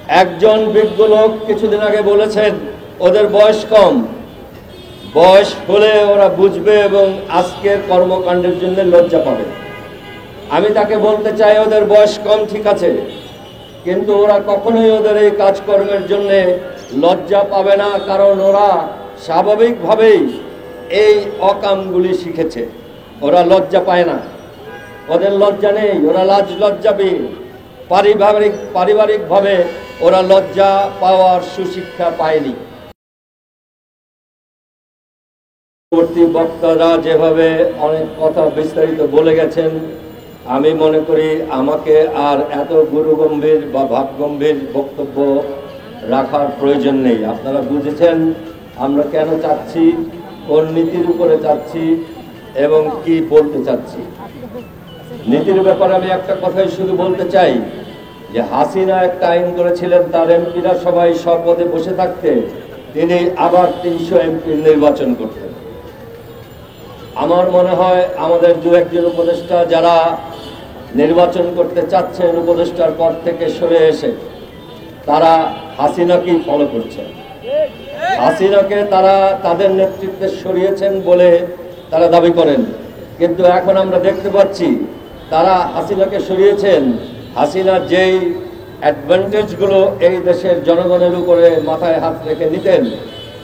একজন বিজ্ঞ লোক কিছুদিন আগে বলেছেন ওদের বয়স কম, বয়স হলে ওরা বুঝবে এবং আজকের কর্মকাণ্ডের জন্য লজ্জা পাবে। আমি তাকে বলতে চাই ওদের বয়স কম ঠিক আছে, কিন্তু ওরা কখনোই ওদের এই কাজকর্মের জন্য লজ্জা পাবে না, কারণ ওরা স্বাভাবিকভাবেই এই অকামগুলি শিখেছে। ওরা লজ্জা পায় না, ওদের লজ্জা নেই, ওরা লাজ লজ্জাবিহীন। পারিবারিকভাবে ওরা লজ্জা পাওয়ার সুশিক্ষা পায়নি। পরবর্তী বক্তারা যেভাবে অনেক কথা বিস্তারিত বলে গেছেন, আমি মনে করি আমাকে আর এত গুরুগম্ভীর বা ভাবগম্ভীর বক্তব্য রাখার প্রয়োজন নেই। আপনারা বুঝেছেন আমরা কেন চাচ্ছি, কোন নীতির উপরে চাচ্ছি এবং কি বলতে চাচ্ছি। নীতির ব্যাপারে আমি একটা কথাই শুধু বলতে চাই যে হাসিনা একটা আইন করেছিলেন, তার এমপিরা সবাই সপদে বসে থাকতে তিনি আবার 300 এমপি নির্বাচন করতেন। আমার মনে হয় আমাদের দু একজন উপদেষ্টা যারা নির্বাচন করতে চাচ্ছেন উপদেষ্টার পদ থেকে সরে এসে, তারা হাসিনাকেই ফলো করছেন। হাসিনাকে তারা তাদের নেতৃত্বে সরিয়েছেন বলে তারা দাবি করেন, কিন্তু এখন আমরা দেখতে পাচ্ছি তারা হাসিনাকে সরিয়েছেন, হাসিনা যেই অ্যাডভান্টেজগুলো এই দেশের জনগণের উপরে মাথায় হাত রেখে নিতেন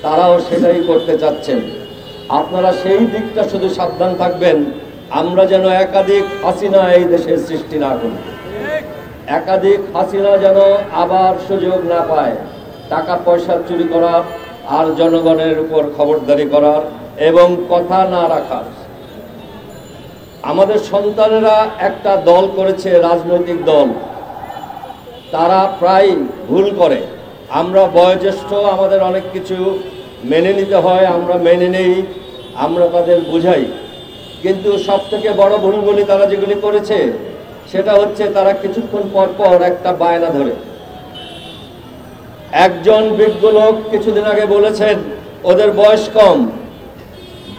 তারাও সেটাই করতে চাচ্ছেন। আপনারা সেই দিকটা শুধু সাবধান থাকবেন, আমরা যেন একাধিক হাসিনা এই দেশের সৃষ্টি না করি, একাধিক হাসিনা যেন আবার সুযোগ না পায় টাকা পয়সা চুরি করার আর জনগণের উপর খবরদারি করার এবং কথা না রাখার। আমাদের সন্তানেরা একটা দল করেছে, রাজনৈতিক দল, তারা প্রায় ভুল করে। আমরা বয়োজ্যেষ্ঠ, আমাদের অনেক কিছু মেনে নিতে হয়, আমরা মেনে নেই, আমরা তাদের বুঝাই, কিন্তু সব থেকে বড় ভুলগুলি তারা যেগুলি করেছে সেটা হচ্ছে তারা কিছুক্ষণ পর পর একটা বায়না ধরে। একজন বিজ্ঞ লোক কিছুদিন আগে বলেছেন ওদের বয়স কম,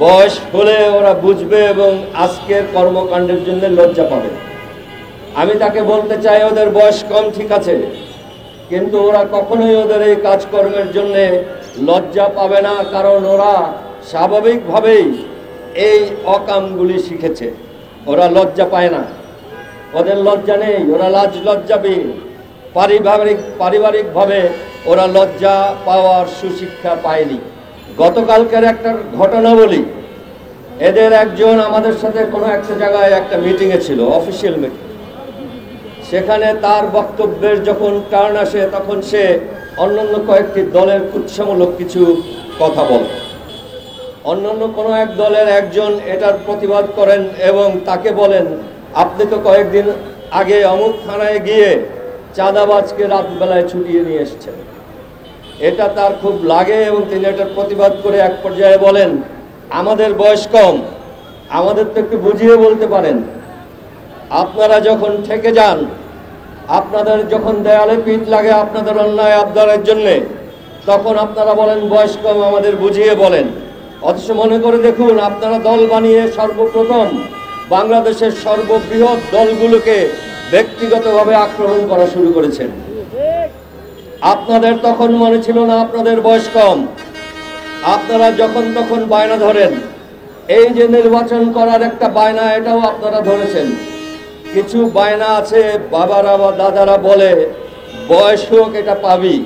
বয়স হলে ওরা বুঝবে এবং আজকের কর্মকাণ্ডের জন্য লজ্জা পাবে। আমি তাকে বলতে চাই ওদের বয়স কম ঠিক আছে, কিন্তু ওরা কখনোই ওদের এই কাজকর্মের জন্য লজ্জা পাবে না, কারণ ওরা স্বাভাবিকভাবেই এই অকামগুলি শিখেছে। ওরা লজ্জা পায় না, ওদের লজ্জা নেই, ওরা লাজ লজ্জাবিহীন। পারিবারিকভাবে ওরা লজ্জা পাওয়ার সুশিক্ষা পায়নি। গতকালকের একটা ঘটনা বলি, এদের একজন আমাদের সাথে কোনো একটা জায়গায় একটা মিটিংয়ে ছিল, অফিসিয়াল মিটিং। সেখানে তার বক্তব্যের যখন টার্ন আসে তখন সে অন্যান্য কয়েকটি দলের কুৎসামূলক কিছু কথা বলে। অন্যান্য কোনো এক দলের একজন এটার প্রতিবাদ করেন এবং তাকে বলেন, আপনি তো কয়েকদিন আগে অমুক থানায় গিয়ে চাঁদাবাজকে রাতবেলায় ছুটিয়ে নিয়ে এসছেন। এটা তার খুব লাগে এবং তিনি এটার প্রতিবাদ করে এক পর্যায়ে বলেন, আমাদের বয়স কম, আমাদের তো একটু বুঝিয়ে বলতে পারেন। আপনারা যখন ঠেকে যান, আপনাদের যখন দেয়ালে পিঠ লাগে আপনাদের অন্যায় আবদারের জন্যে, তখন আপনারা বলেন বয়স কম, আমাদের বুঝিয়ে বলেন। অথচ মনে করে দেখুন, আপনারা দল বানিয়ে সর্বপ্রথম বাংলাদেশের সর্ববৃহৎ দলগুলোকে ব্যক্তিগতভাবে আক্রমণ করা শুরু করেছেন। আপনাদের তখন মনে ছিল না আপনাদের বয়স কম, আপনারা যখন তখন বায়না ধরেন। এই যে নির্বাচন করার একটা বায়না, এটাও আপনারা ধরেছেন। কিছু বায়না আছে, বাবারা বা দাদারা বলে বয়স হোক এটা পাবি।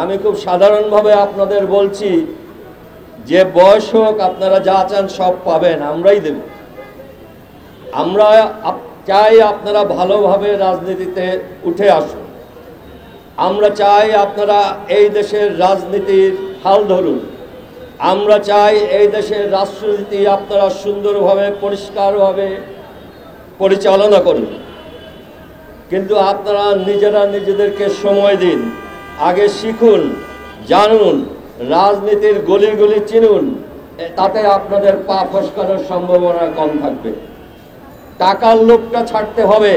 আমি খুব সাধারণভাবে আপনাদের বলছি যে বয়স হোক, আপনারা যা চান সব পাবেন, আমরাই দেব। আমরা চাই আপনারা ভালোভাবে রাজনীতিতে উঠে আসুন। আমরা চাই আপনারা এই দেশের রাজনীতির হাল ধরুন। আমরা চাই এই দেশের রাষ্ট্রনীতি আপনারা সুন্দরভাবে পরিষ্কারভাবে পরিচালনা করুন। কিন্তু আপনারা নিজেরা নিজেদেরকে সময় দিন, আগে শিখুন, জানুন, রাজনীতির গলি গলি চিনুন, তাতে আপনাদের পা ফসকানোর সম্ভাবনা কম থাকবে। টাকার লোভটা ছাড়তে হবে।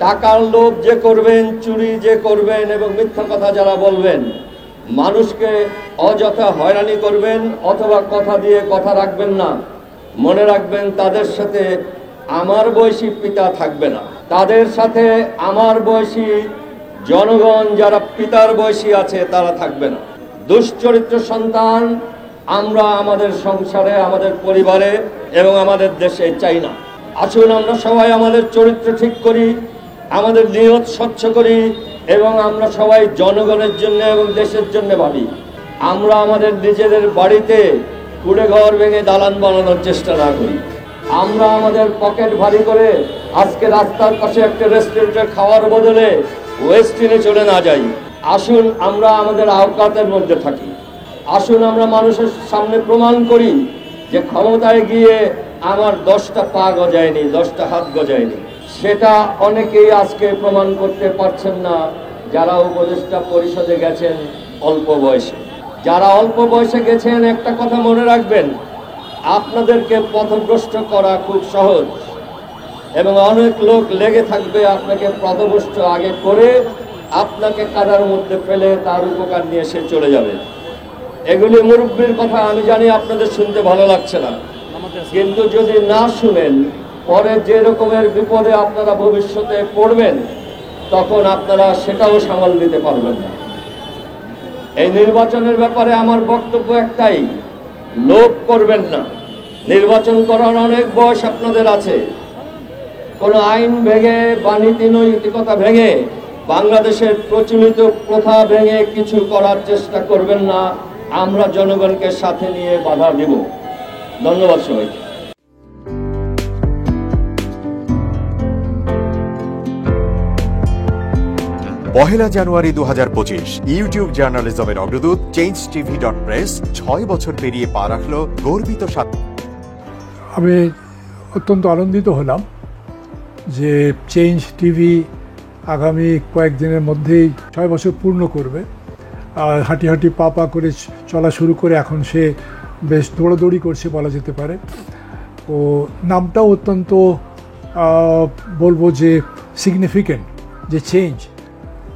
টাকার লোভ যে করবেন, চুরি যে করবেন এবং মিথ্যা কথা যারা বলবেন, মানুষকে অযথা হয়রানি করবেন অথবা কথা দিয়ে কথা রাখবেন না, মনে রাখবেন তাদের সাথে আমার বয়সী পিতা থাকবে না, তাদের সাথে আমার বয়সী জনগণ যারা পিতার বয়সী আছে তারা থাকবে না। দুশ্চরিত্র সন্তান আমরা আমাদের সংসারে, আমাদের পরিবারে এবং আমাদের দেশে চাই না। আসুন আমরা সবাই আমাদের চরিত্র ঠিক করি, আমাদের নিয়ত স্বচ্ছ করি এবং আমরা সবাই জনগণের জন্য এবং দেশের জন্য ভাবি। আমরা আমাদের নিজেদের বাড়িতে কুড়ে ঘর ভেঙে দালান বানানোর চেষ্টা না করি। আমরা আমাদের পকেট ভারী করে আজকে রাস্তার পাশে একটা রেস্টুরেন্টে খাওয়ার বদলে ওয়েস্টিনে চলে না যাই। আসুন আমরা আমাদের আওকাতের মধ্যে থাকি। আসুন আমরা মানুষের সামনে প্রমাণ করি যে ক্ষমতায় গিয়ে আমার 10টা পা গজায়নি, 10টা হাত গজায়নি। সেটা অনেকেই আজকে প্রমাণ করতে পারছেন না যারা উপদেষ্টা পরিষদে গেছেন অল্প বয়সে। যারা অল্প বয়সে গেছেন একটা কথা মনে রাখবেন, আপনাদেরকে পথভ্রষ্ট করা খুব সহজ এবং অনেক লোক লেগে থাকবে আপনাকে পথভ্রষ্ট আগে করে আপনাকে কাদার মধ্যে ফেলে তার উপকার নিয়ে সে চলে যাবে। এগুলি মুরব্বীর কথা, আমি জানি আপনাদের শুনতে ভালো লাগছে না, কিন্তু যদি না শুনেন পরে যে রকমের বিপদে আপনারা ভবিষ্যতে পড়বেন তখন আপনারা সেটাও সামাল দিতে পারবেন না। এই নির্বাচনের ব্যাপারে আমার বক্তব্য একটাই, লোভ করবেন না। নির্বাচন করার অনেক বয়স আপনাদের আছে। কোনো আইন ভেঙে বা নীতি নৈতিকতা ভেঙে বাংলাদেশের প্রচলিত প্রথা ভেঙে কিছু করার চেষ্টা করবেন না। আমরা জনগণকে সাথে নিয়ে বাধা দিব। ধন্যবাদ সবাইকে। পহেলা জানুয়ারি 2025 ইউটিউব জার্নালিজমের অগ্রদূত changetv.press 6 বছর পেরিয়ে পা রাখল গর্বিত সাথে। আমি অত্যন্ত আনন্দিত হলাম যে চেঞ্জ টিভি আগামী কয়েকদিনের মধ্যেই 6 বছর পূর্ণ করবে। হাঁটি হাঁটি পা পা করে চলা শুরু করে এখন সে বেশ দৌড়াদৌড়ি করছে বলা যেতে পারে। ও নামটাও অত্যন্ত বলবো যে সিগনিফিকেন্ট, যে চেঞ্জ,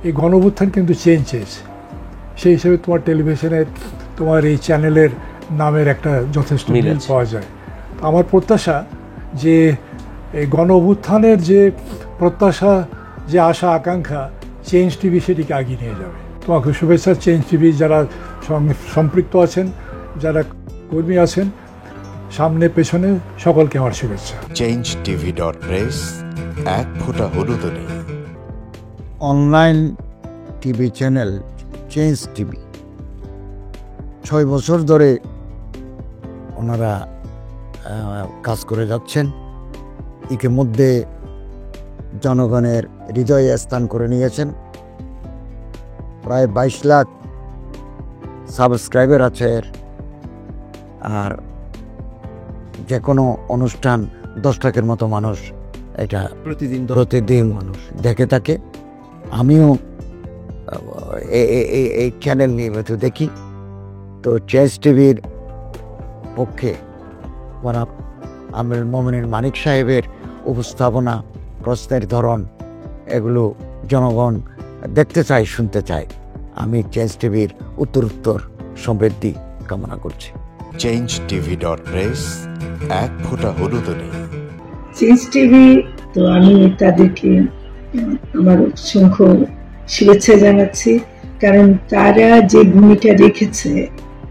এই গণঅভ্যুত্থান কিন্তু চেঞ্জ চেয়েছে। সেই হিসেবে তোমার টেলিভিশনের, তোমার এই চ্যানেলের নামের একটা যথেষ্ট মিল পাওয়া যায়। আমার প্রত্যাশা যে এই গণঅভ্যুত্থানের যে প্রত্যাশা, যে আশা আকাঙ্ক্ষা, চেঞ্জ টিভি সেটিকে এগিয়ে নিয়ে যাবে। তোমাকে শুভেচ্ছা। চেঞ্জ টিভি যারা সম্পৃক্ত আছেন, যারা কর্মী আছেন, সামনে পেছনে সকলকে আমার শুভেচ্ছা। changetv.press এক ফোঁটা হলুদ নেই। Online TV channel change TV 6 বছর ধরে ওনারা কাজ করে যাচ্ছেন। ইতিমধ্যে জনগণের হৃদয়ে স্থান করে নিয়েছেন। প্রায় 22 লাখ সাবস্ক্রাইবার আছে। আর যে কোনো অনুষ্ঠান 10 লাখের মতো মানুষ এটা প্রতিদিন মানুষ দেখে থাকে। আমিও এই চ্যানেল নিয়মিত দেখি। তো চেঞ্জ টিভির পক্ষে আমির মোমিনুল মানিক সাহেবের উপস্থাপনা, প্রশ্নের ধরন, এগুলো জনগণ দেখতে চায়, শুনতে চায়। আমি চেঞ্জ টিভির উত্তরোত্তর সমৃদ্ধি কামনা করছি। changetv.press এক ফোঁটা হলুদ নেই। চেঞ্জ টিভি, তো আমি তাদেরকে আমার অসংখ্য শুভেচ্ছা জানাচ্ছি, কারণ তারা যে ভূমিকা রেখেছে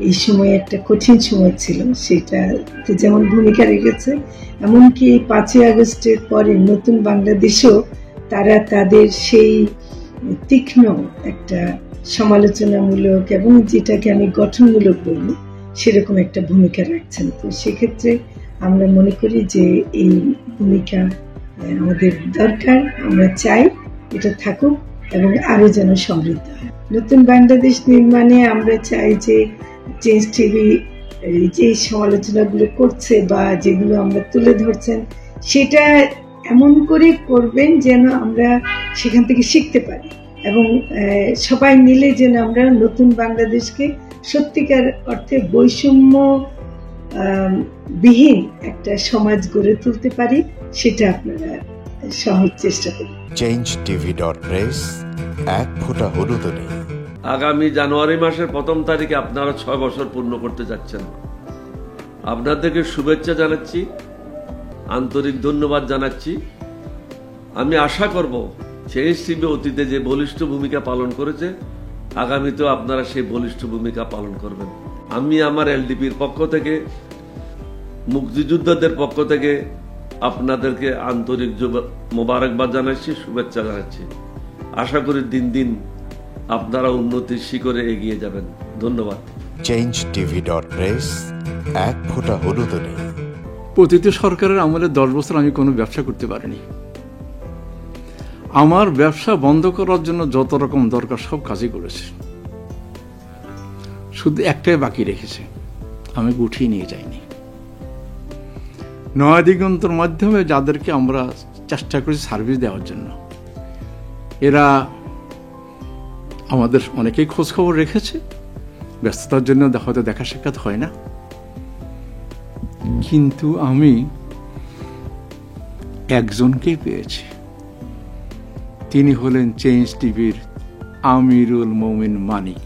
এই সময়, একটা কঠিন সময় ছিল, সেটাতে যেমন ভূমিকা রেখেছে, এমনকি 5ই আগস্টের পরে নতুন বাংলাদেশেও তারা তাদের সেই তীক্ষ্ণ একটা সমালোচনামূলক এবং যেটাকে আমি গঠনমূলক বলবো সেরকম একটা ভূমিকা রাখছেন। তো সেক্ষেত্রে আমরা মনে করি যে এই ভূমিকা আমাদের দরকার, আমরা চাই এটা থাকুক এবং আরো যেন সমৃদ্ধ হয়। নতুন বাংলাদেশ নির্মাণে আমরা চাই যে চেঞ্জ টিভি যে সমালোচনাগুলো করছে বা যেগুলো আমরা তুলে ধরছেন সেটা এমন করে করবেন যেন আমরা সেখান থেকে শিখতে পারি এবং সবাই মিলে যেন আমরা নতুন বাংলাদেশকে সত্যিকার অর্থে বৈষম্য বিহীন একটা সমাজ গড়ে তুলতে পারি, সেটা আপনারা সহজ চেষ্টা করুন। changetv.press এক ফোঁটা হলুদ নেই। আগামী জানুয়ারি মাসের 1ম তারিখে আপনারা 6 বছর পূর্ণ করতে যাচ্ছেন। আপনাদেরকে শুভেচ্ছা জানাচ্ছি, আন্তরিক ধন্যবাদ জানাচ্ছি। আমি আশা করব চেঞ্জ টিভি অতীতে যে বলিষ্ঠ ভূমিকা পালন করেছে, আগামীতেও আপনারা সেই বলিষ্ঠ ভূমিকা পালন করবেন। আমি আমার এলডিপির পক্ষ থেকে, মুক্তিযোদ্ধাদের পক্ষ থেকে আপনাদেরকে আন্তরিক মোবারকবাদ জানাচ্ছি, শুভেচ্ছা জানাচ্ছি। আশা করি দিন দিন আপনারা উন্নতির শিখরে এগিয়ে যাবেন। ধন্যবাদ। changetv.press, এক ফোঁটা হলুদও নেই। প্রতিটি সরকারের আমলে 10 বছর আমি কোনো ব্যবসা করতে পারিনি। আমার ব্যবসা বন্ধ করার জন্য যত রকম দরকার সব কাজই করেছে, শুধু একটাই বাকি রেখেছে, আমি গুটিয়ে নিয়ে যাইনি। নয়া দিগন্তর মাধ্যমে যাদেরকে আমরা চেষ্টা করেছি সার্ভিস দেওয়ার জন্য, এরা আমাদের অনেকেই খোঁজ খবর রেখেছে, ব্যস্ততার জন্য হয়তো দেখা সাক্ষাৎ হয় না, কিন্তু আমি একজনকেই পেয়েছি। তিনি হলেন চেঞ্জ টিভির আমিরুল মোমিন মানিক।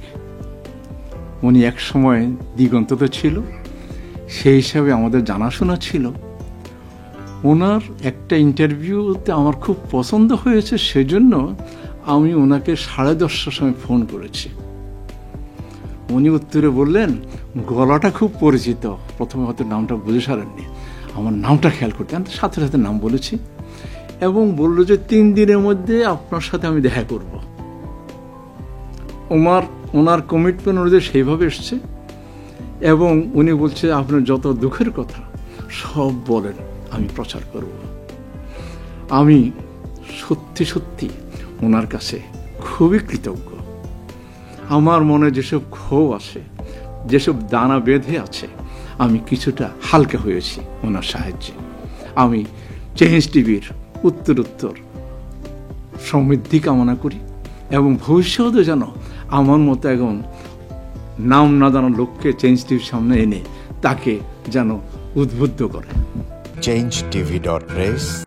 উনি এক সময় দিগন্ততে ছিল, সেই হিসাবে আমাদের জানাশোনা ছিল। ওনার একটা ইন্টারভিউতে আমার খুব পছন্দ হয়েছে, সেজন্য আমি ওনাকে 10:30টার সময় ফোন করেছি। উনি উত্তরে বললেন, গলাটা খুব পরিচিত। প্রথমে হয়তো নামটা বুঝে সারেননি, আমার নামটা খেয়াল করতে, আমি সাথে সাথে নাম বলেছি এবং বললো যে 3 দিনের মধ্যে আপনার সাথে আমি দেখা করব। ওনার কমিটমেন্ট অনুযায়ী সেইভাবে এসছে এবং উনি বলছে আপনার যত দুঃখের কথা সব বলেন, আমি প্রচার করব। আমি সত্যি সত্যি ওনার কাছে খুবই কৃতজ্ঞ। আমার মনে যেসব ক্ষোভ আছে, যেসব দানা বেঁধে আছে, আমি কিছুটা হালকা হয়েছি ওনার সাহায্যে। আমি চেঞ্জ টিভির উত্তরোত্তর সমৃদ্ধি কামনা করি এবং ভবিষ্যতে যেন আমার মতো এখন নাম না জানা লোককে চেঞ্জ টিভির সামনে এনে তাকে যেন উদ্বুদ্ধ করে। changetv.press